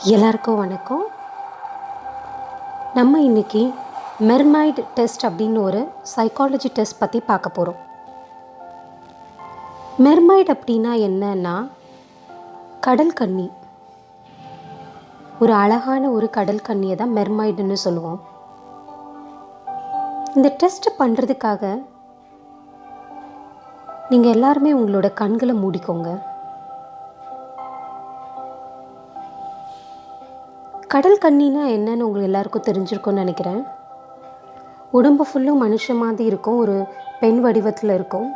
எல்லாருக்கும் வணக்கம். நம்ம இன்றைக்கி மெர்மைட் டெஸ்ட் அப்படின்னு ஒரு சைக்காலஜி டெஸ்ட் பற்றி பார்க்க போகிறோம். மெர்மைட் அப்படின்னா என்னன்னா, கடல் கன்னி. ஒரு அழகான ஒரு கடல் கன்னியை தான் மெர்மைடுன்னு சொல்லுவோம். இந்த டெஸ்ட் பண்ணுறதுக்காக நீங்கள் எல்லாருமே உங்களோட கண்களை மூடிக்கோங்க. கடல் கன்னினா என்னன்னு உங்களுக்கு எல்லாருக்கும் தெரிஞ்சிருக்கும்னு நினைக்கிறேன். உடம்பு ஃபுல்லும் மனுஷன் மாதிரி இருக்கும், ஒரு பெண் வடிவத்தில் இருக்கும்.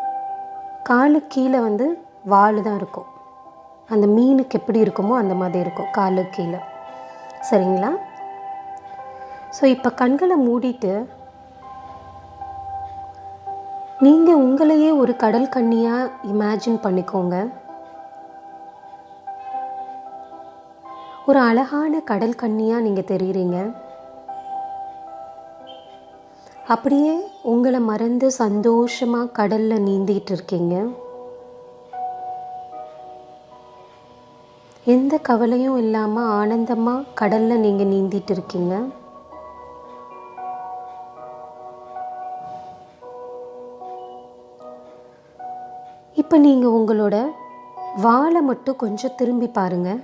காலுக்கு கீழே வால் தான் இருக்கும். அந்த மீனுக்கு எப்படி இருக்குமோ அந்த மாதிரி இருக்கும் காலுக்கு கீழே. சரிங்களா? ஸோ இப்போ கண்களை மூடிட்டு நீங்கள் உங்களையே ஒரு கடல் கன்னியாக இமேஜின் பண்ணிக்கோங்க. ஒரு அழகான கடல் கன்னியாக நீங்கள் தெரியுறீங்க. அப்படியே உங்களை மறந்து சந்தோஷமாக கடலில் நீந்திட்டு இருக்கீங்க. எந்த கவலையும் இல்லாமல் ஆனந்தமாக கடலில் நீங்கள் நீந்திட்டு இருக்கீங்க. இப்போ நீங்கள் உங்களோட வாலை மட்டும் கொஞ்சம் திரும்பி பாருங்கள்.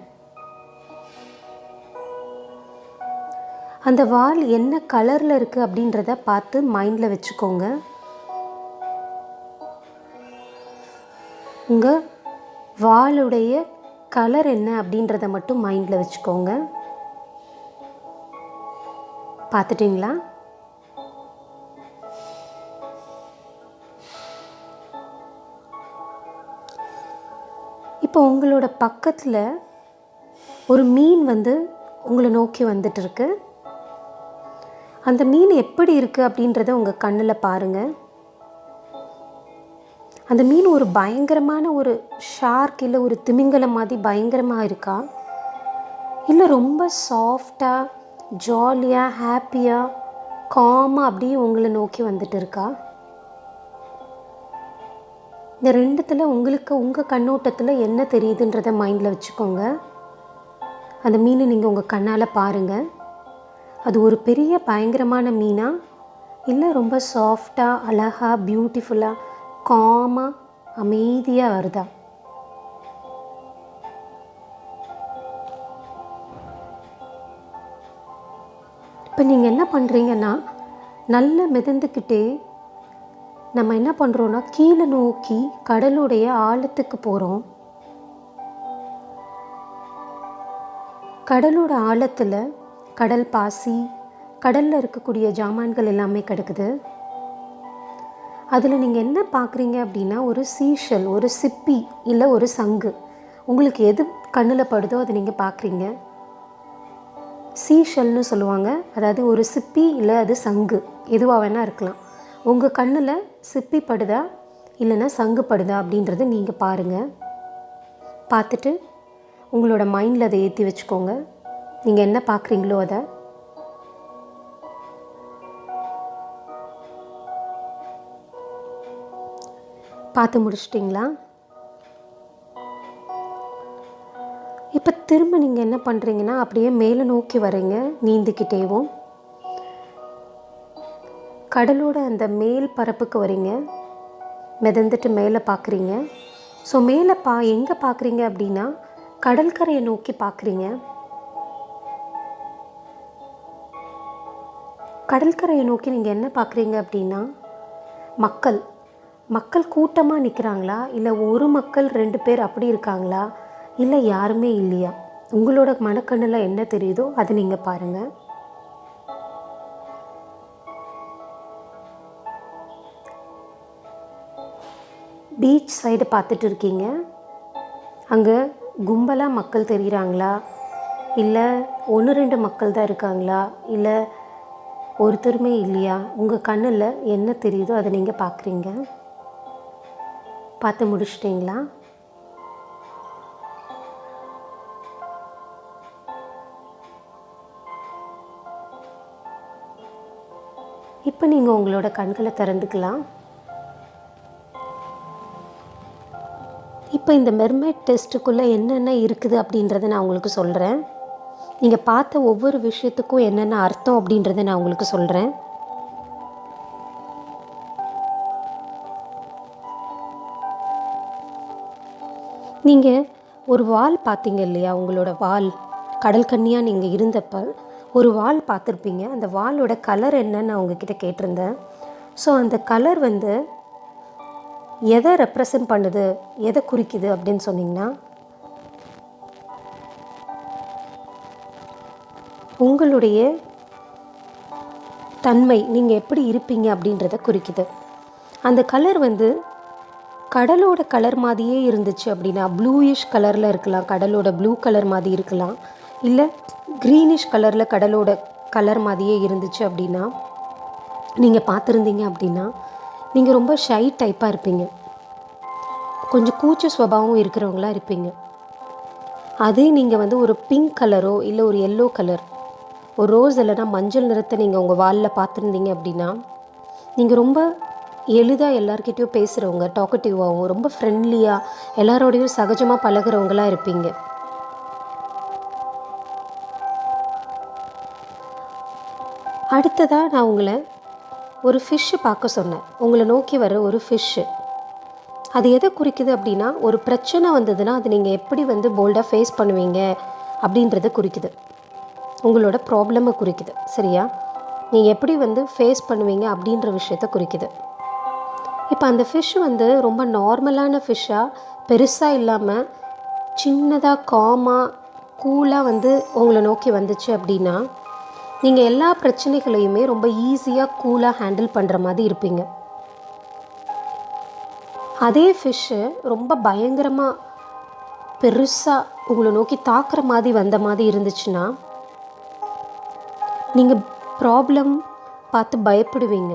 அந்த வால் என்ன கலரில் இருக்குது அப்படின்றத பார்த்து மைண்டில் வச்சுக்கோங்க. உங்கள் வாலுடைய கலர் என்ன அப்படின்றத மட்டும் மைண்டில் வச்சுக்கோங்க. பார்த்துட்டிங்களா? இப்போ உங்களோட பக்கத்தில் ஒரு மீன் உங்களை நோக்கி வந்துட்டு இருக்கு. அந்த மீன் எப்படி இருக்குது அப்படின்றத உங்கள் கண்ணில் பாருங்கள். அந்த மீன் ஒரு பயங்கரமான ஒரு ஷார்க் இல்லை ஒரு திமிங்கலம் மாதிரி பயங்கரமாக இருக்கா, இல்லை ரொம்ப சாஃப்டாக ஜாலியாக ஹாப்பியாக காமாக அப்படியே உங்களை நோக்கி வந்துட்டு இருக்கா? இந்த ரெண்டுத்தில் உங்களுக்கு உங்கள் கண்ணோட்டத்தில் என்ன தெரியுதுன்றதை மைண்டில் வச்சுக்கோங்க. அந்த மீனை நீங்கள் உங்கள் கண்ணால் பாருங்கள். அது ஒரு பெரிய பயங்கரமான மீனா, இல்லை ரொம்ப சாஃப்டாக அழகாக பியூட்டிஃபுல்லாக காமாக அமைதியாக வருதா? இப்போ நீங்கள் என்ன பண்ணுறீங்கன்னா, நல்லா மிதந்துக்கிட்டே நம்ம என்ன பண்ணுறோன்னா கீழே நோக்கி கடலுடைய ஆழத்துக்கு போகிறோம். கடலோட ஆழத்தில் கடல் பாசி, கடலில் இருக்கக்கூடிய ஜாமான்கள் எல்லாமே கிடக்குது. அதில் நீங்கள் என்ன பார்க்குறீங்க அப்படின்னா, ஒரு சீஷல், ஒரு சிப்பி இல்லை ஒரு சங்கு. உங்களுக்கு எது கண்ணில் படுதோ அதை நீங்கள் பார்க்குறீங்க. சீஷல்னு சொல்லுவாங்க. அதாவது ஒரு சிப்பி இல்லை அது சங்கு, எதுவாக வேணால் இருக்கலாம். உங்கள் கண்ணில் சிப்பி படுதா இல்லைன்னா சங்கு படுதா அப்படின்றத நீங்கள் பாருங்கள். பார்த்துட்டு உங்களோட மைண்டில் அதை ஏற்றி வச்சுக்கோங்க. நீங்கள் என்ன பார்க்குறீங்களோ அதை. பார்த்து முடிச்சிட்டிங்களா? இப்போ திரும்ப நீங்கள் என்ன பண்ணுறீங்கன்னா, அப்படியே மேலே நோக்கி வரீங்க நீந்திக்கிட்டேவும். கடலோட அந்த மேல் பரப்புக்கு வரீங்க. மிதந்துட்டு மேலே பார்க்குறீங்க. ஸோ மேலே எங்கே பார்க்குறீங்க அப்படின்னா, கடற்கரையை நோக்கி பார்க்குறீங்க. கடற்கரையை நோக்கி நீங்கள் என்ன பார்க்குறீங்க அப்படின்னா, மக்கள் கூட்டமாக நிற்கிறாங்களா, இல்லை ஒரு மக்கள் 2 பேர் அப்படி இருக்காங்களா, இல்லை யாருமே இல்லையா? உங்களோட மனக்கண்ணில் என்ன தெரியுதோ அதை நீங்கள் பாருங்கள். பீச் சைடு பார்த்துட்டு இருக்கீங்க. அங்கே கும்பலாக மக்கள் தெரிகிறாங்களா, இல்லை 1-2 மக்கள் தான் இருக்காங்களா, இல்லை ஒருத்தருமே இல்லையா? உங்கள் கண்ணில் என்ன தெரியுதோ அதை நீங்கள் பார்க்குறீங்க. பார்த்து முடிச்சிட்டிங்களா? இப்போ நீங்கள் உங்களோட கண்களை திறந்துக்கலாம். இப்போ இந்த மெர்மைட் டெஸ்ட்டுக்குள்ளே என்னென்ன இருக்குது அப்படின்றத நான் உங்களுக்கு சொல்கிறேன். நீங்கள் பார்த்த ஒவ்வொரு விஷயத்துக்கும் என்னென்ன அர்த்தம் அப்படின்றத நான் உங்களுக்கு சொல்கிறேன். நீங்கள் ஒரு வால் பார்த்தீங்க இல்லையா, உங்களோட வால் கடல் கன்னியாக நீங்கள் இருந்தப்போ ஒரு வால் பார்த்துருப்பீங்க. அந்த வாலோட கலர் என்னன்னு நான் உங்ககிட்ட கேட்டிருந்தேன். ஸோ அந்த கலர் வந்து எதை ரெப்ரசன்ட் பண்ணுது, எதை குறிக்குது அப்படின்னு சொன்னிங்கன்னா, உங்களுடைய தன்மை, நீங்கள் எப்படி இருப்பீங்க அப்படின்றத குறிக்குது. அந்த கலர் வந்து கடலோட கலர் மாதிரியே இருந்துச்சு அப்படின்னா, ப்ளூயிஷ் கலரில் இருக்கலாம், கடலோட ப்ளூ கலர் மாதிரி இருக்கலாம், இல்லை க்ரீனிஷ் கலரில் கடலோட கலர் மாதிரியே இருந்துச்சு அப்படின்னா, நீங்கள் பார்த்துருந்தீங்க அப்படின்னா, நீங்கள் ரொம்ப ஷை டைப்பாக இருப்பீங்க, கொஞ்சம் கூச்ச சுபாவம் இருக்கிறவங்களாக இருப்பீங்க. அதே நீங்கள் வந்து ஒரு பிங்க் கலரோ இல்லை ஒரு எல்லோ கலர், ஒரு ரோஸ் இல்லைனா மஞ்சள் நிறத்தை நீங்கள் உங்கள் வாலில் பார்த்துருந்தீங்க அப்படின்னா, நீங்கள் ரொம்ப எளிதாக எல்லார்கிட்டையும் பேசுகிறவங்க, டாக்கட்டிவாகவும் ரொம்ப ஃப்ரெண்ட்லியாக எல்லாரோடையும் சகஜமாக பழகிறவங்களாக இருப்பீங்க. அடுத்ததாக நான் உங்களை ஒரு ஃபிஷ்ஷு பார்க்க சொன்னேன். உங்களை நோக்கி வர ஒரு ஃபிஷ்ஷு, அது எதை குறிக்குது அப்படின்னா, ஒரு பிரச்சனை வந்ததுன்னா அது நீங்கள் எப்படி வந்து போல்டாக ஃபேஸ் பண்ணுவீங்க அப்படின்றத குறிக்குது. உங்களோட ப்ராப்ளமை குறிக்குது. சரியா? நீங்கள் எப்படி வந்து ஃபேஸ் பண்ணுவீங்க அப்படின்ற விஷயத்த குறிக்குது. இப்போ அந்த ஃபிஷ் வந்து ரொம்ப நார்மலான ஃபிஷ்ஷாக, பெருசாக இல்லாமல் சின்னதாக காமாக கூலாக வந்து உங்களை நோக்கி வந்துச்சு அப்படின்னா, நீங்கள் எல்லா பிரச்சனைகளையுமே ரொம்ப ஈஸியாக கூலாக ஹேண்டில் பண்ணுற மாதிரி இருப்பீங்க. அதே ஃபிஷ்ஷு ரொம்ப பயங்கரமாக பெருசாக உங்களை நோக்கி தாக்குற மாதிரி வந்த மாதிரி இருந்துச்சுன்னா, நீங்கள் ப்ராப்ளம் பார்த்து பயப்படுவீங்க,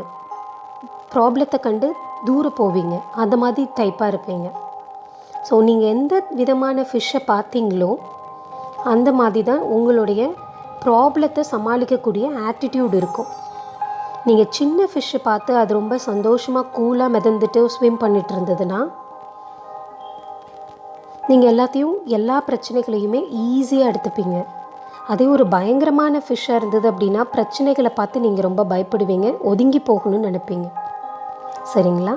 ப்ராப்ளத்தை கண்டு தூர போவீங்க, அந்த மாதிரி டைப்பாக இருப்பீங்க. ஸோ நீங்கள் எந்த விதமான ஃபிஷ்ஷை பார்த்தீங்களோ அந்த மாதிரி தான் உங்களுடைய ப்ராப்ளத்தை சமாளிக்கக்கூடிய ஆட்டிடியூட் இருக்கும். நீங்கள் சின்ன ஃபிஷ்ஷை பார்த்து அது ரொம்ப சந்தோஷமாக கூலாக மிதந்துட்டு ஸ்விம் பண்ணிகிட்டு இருந்ததுன்னா, நீங்கள் எல்லா பிரச்சனைகளையுமே ஈஸியாக எடுத்துப்பீங்க. அதே ஒரு பயங்கரமான ஃபிஷ்ஷாக இருந்தது அப்படின்னா, பிரச்சனைகளை பார்த்து நீங்கள் ரொம்ப பயப்படுவீங்க, ஒதுங்கி போகணும்னு நினைப்பீங்க. சரிங்களா?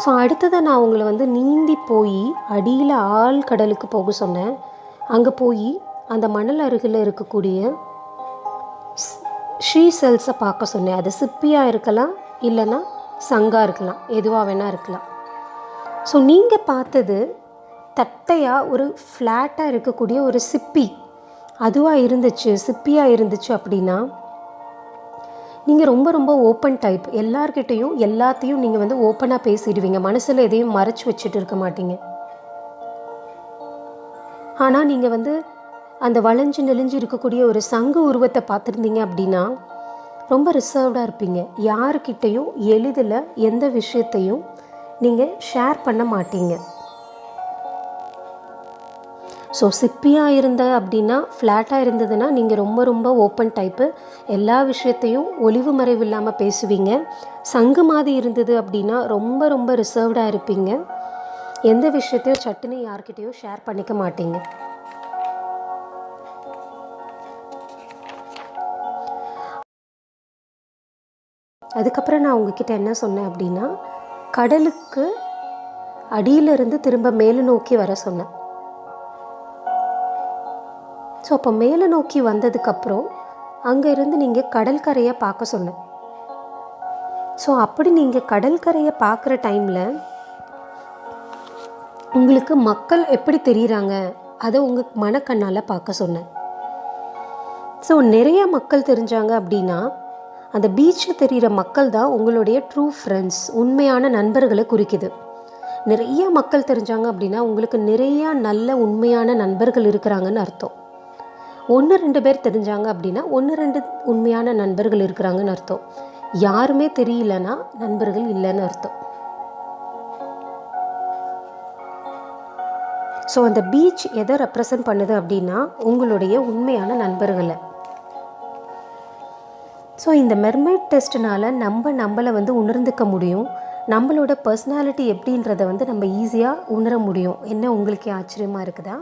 ஸோ அடுத்ததாக நான் உங்களை வந்து நீந்தி போய் அடியில் ஆழ்கடலுக்கு போக சொன்னேன். அங்கே போய் அந்த மணல் அருகில் இருக்கக்கூடிய ஷீ செல்ஸை பார்க்க சொன்னேன். அது சிப்பியாக இருக்கலாம், இல்லைன்னா சங்காக இருக்கலாம், எதுவாக வேணால் இருக்கலாம். ஸோ நீங்கள் பார்த்தது தட்டையாக ஒரு ஃப்ளாட்டாக இருக்கக்கூடிய ஒரு சிப்பி அதுவாக இருந்துச்சு, சிப்பியாக இருந்துச்சு அப்படின்னா, நீங்கள் ரொம்ப ரொம்ப ஓப்பன் டைப். எல்லார்கிட்டையும் எல்லாத்தையும் நீங்கள் வந்து ஓப்பனாக பேசிடுவீங்க, மனசில் எதையும் மறைச்சி வச்சுட்டு இருக்க மாட்டீங்க. ஆனால் நீங்கள் வந்து அந்த வளைஞ்சு நெளிஞ்சு இருக்கக்கூடிய ஒரு சங்கு உருவத்தை பார்த்துருந்தீங்க அப்படின்னா, ரொம்ப ரிசர்வ்டாக இருப்பீங்க. யாருக்கிட்டையும் எளிதில் எந்த விஷயத்தையும் நீங்கள் ஷேர் பண்ண மாட்டீங்க. ஸோ சிப்பியாக இருந்த அப்படின்னா, ஃப்ளாட்டாக இருந்ததுன்னா நீங்கள் ரொம்ப ரொம்ப ஓப்பன் டைப்பு, எல்லா விஷயத்தையும் ஒளிவு மறைவு இல்லாமல் பேசுவீங்க. சங்கு மாதிரி இருந்தது அப்படின்னா ரொம்ப ரொம்ப ரிசர்வ்டாக இருப்பீங்க, எந்த விஷயத்தையும் சட்டுன்னு யார்கிட்டையும் ஷேர் பண்ணிக்க மாட்டீங்க. அதுக்கப்புறம் நான் உங்ககிட்ட என்ன சொன்னேன் அப்படின்னா, கடலுக்கு அடியிலிருந்து திரும்ப மேலே நோக்கி வர சொன்னேன். ஸோ அப்போ மேலே நோக்கி வந்ததுக்கப்புறம் அங்கே இருந்து நீங்கள் கடற்கரையை பார்க்க சொன்னேன். ஸோ அப்படி நீங்கள் கடற்கரையை பார்க்குற டைமில் உங்களுக்கு மக்கள் எப்படி தெரியுறாங்க அதை உங்கள் மனக்கண்ணால் பார்க்க சொன்னேன். ஸோ நிறைய மக்கள் தெரிஞ்சாங்க அப்படின்னா, அந்த பீச்சில் தெரிகிற மக்கள் தான் உங்களுடைய ட்ரூ ஃப்ரெண்ட்ஸ், உண்மையான நண்பர்களை குறிக்குது. நிறைய மக்கள் தெரிஞ்சாங்க அப்படின்னா உங்களுக்கு நிறையா நல்ல உண்மையான நண்பர்கள் இருக்கிறாங்கன்னு அர்த்தம். 1-2 பேர் தெரிஞ்சாங்க அப்படின்னா 1-2 உண்மையான நண்பர்கள் இருக்கிறாங்கன்னு அர்த்தம். யாருமே தெரியலன்னா நண்பர்கள் இல்லைன்னு அர்த்தம். ஸோ அந்த பீச் எதை ரெப்ரசன்ட் பண்ணுது அப்படின்னா, உங்களுடைய உண்மையான நண்பர்களை. ஸோ இந்த மெர்மைட் டெஸ்ட்னால் நம்மளை வந்து உணர்ந்துக்க முடியும், நம்மளோட பர்சனாலிட்டி எப்படின்றத வந்து நம்ம ஈஸியாக உணர முடியும். என்ன உங்களுக்கே ஆச்சரியமாக இருக்குதா?